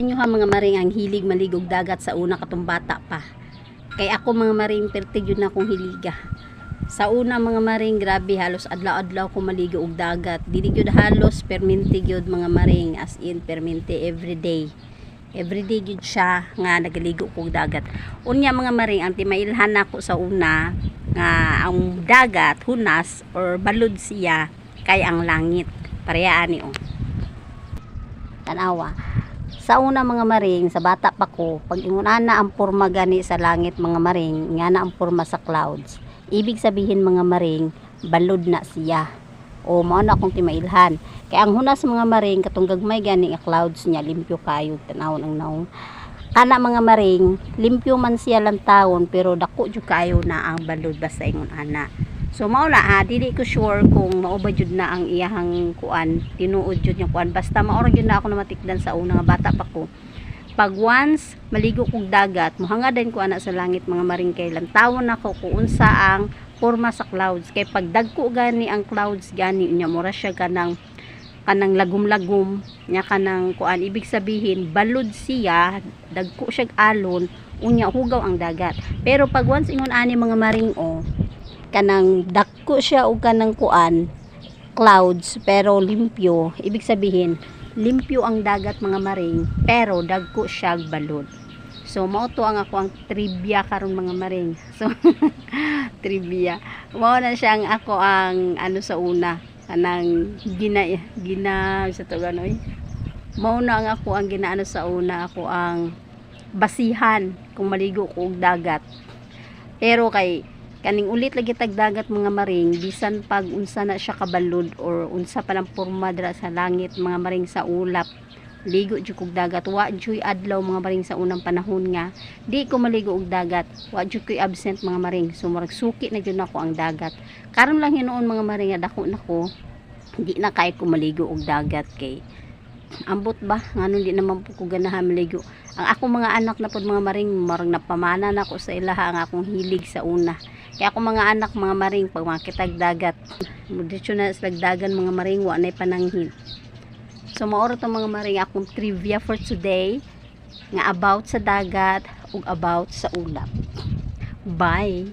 Inyo ha mga maring ang hilig maligog dagat sa una katong bata pa. Kay ako mga maring perti yun na akong hiliga. Sa una mga maring grabe halos adlaw-adlaw ko maligo og dagat. Dili gyud halos perminti gyud mga maring, as in perminti everyday. Everyday gyud siya nga nagaligo ko og dagat. Unya mga maring ang timailhan nako sa una nga ang dagat hunas or balod siya kay ang langit. Pareha ani oh. Tanawa. Sa una mga maring, sa bata pa ko, pag ingunana ang porma gani sa langit mga maring, nga na ang porma sa clouds. Ibig sabihin mga maring, balod na siya. O mao na akong timailhan. Kaya ang hunas mga maring, katong gagmay gani nga clouds niya, limpyo kayo, tanawon ang naong. Kana mga maring, limpyo man siya lang taon, pero dako jud kayo na ang balod basta ingon ana. So mao na dili ko sure kung mao ba jud na ang iyahang kuan, tinuod jud yung kuan, basta mao ra gyud na ako namatikdan sa una nga bata pa ko. Pag once maligo kog dagat, mohangadan ko ana sa langit mga maring, kay lantawon nako kung unsa ang porma sa clouds. Kay pag dagko gani ang clouds gani unya mura siya kanang lagom-lagom nya kanang kuan, ibig sabihin balod siya, dagko siya alon, unya hugaw ang dagat. Pero pag once ingon ani mga maring kanang dako siya o kanang kuan clouds pero limpyo, ibig sabihin limpyo ang dagat mga maring pero dagko siya balod. So mao to ang ako ang trivia karon mga maring. So trivia mao na siya ang ako ang ano sa una kanang gina sa to ganoy, mao na ang ako ang ginaano sa una, ako ang basihan kung maligo ko og dagat. Pero kay kaning ulit lagi tag dagat mga maring, bisan pag unsa na siya kabalod or unsa pa lang porma dira sa langit mga maring sa ulap, ligo jud kog dagat. Wa jud adlaw mga maring sa unang panahon nga di ko maligo og dagat, wa jud koy absent mga maring. So murag suki na jud nako ang dagat. Karon lang hinuon mga maring nga dako nako di na kay ko maligo og dagat, kay ambot ba ngano di naman po ko ganahan maligo. Ang ako mga anak na pod mga maring, marang napamana na ko sa ilaha ang akong hilig sa una. Kaya ako mga anak mga maring, pag makitag dagat mudito na sa dagan mga maring, wa nay pananghin. So maoro to mga maring akong trivia for today nga about sa dagat ug about sa ulap. Bye.